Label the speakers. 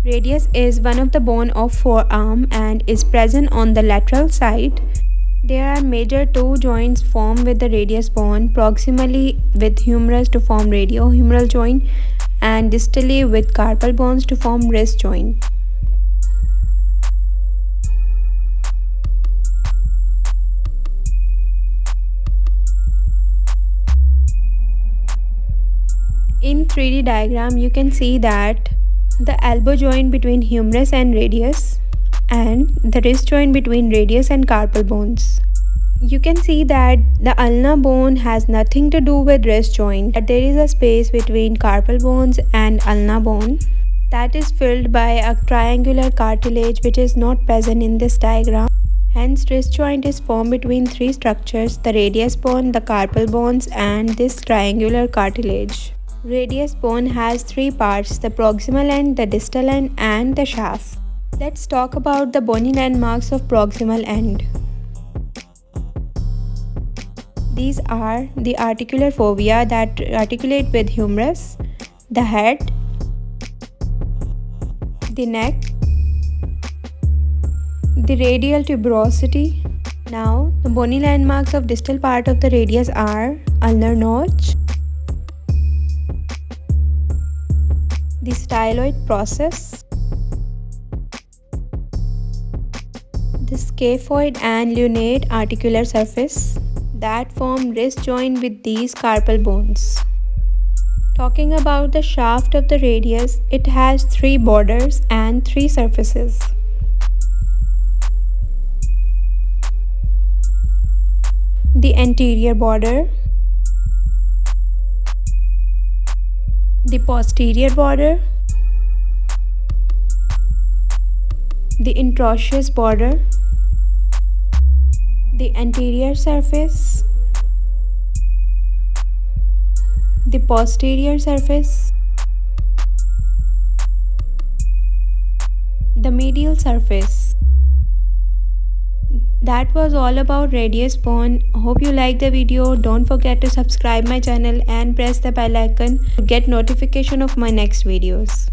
Speaker 1: Radius is one of the bone of forearm and is present on the lateral side. There are major two joints formed with the radius bone, proximally with humerus to form radiohumeral joint and distally with carpal bones to form wrist joint. In 3D diagram, you can see that the elbow joint between humerus and radius and the wrist joint between radius and carpal bones. You can see that the ulnar bone has nothing to do with wrist joint, but there is a space between carpal bones and ulnar bone that is filled by a triangular cartilage which is not present in this diagram. Hence, wrist joint is formed between three structures: the radius bone, the carpal bones and this triangular cartilage. Radius bone has three parts: the proximal end, the distal end and the shaft. Let's talk about the bony landmarks of proximal end. These are the articular fovea that articulate with humerus, the head, the neck, the radial tuberosity. Now, the bony landmarks of distal part of the radius are ulnar notch, the styloid process, the scaphoid and lunate articular surface that form wrist joint with these carpal bones. Talking about the shaft of the radius, it has three borders and three surfaces. The anterior border, the posterior border, the interosseous border, the anterior surface, the posterior surface, the medial surface. That was all about radius bone. Hope you liked the video. Don't forget to subscribe my channel and press the bell icon to get notification of my next videos.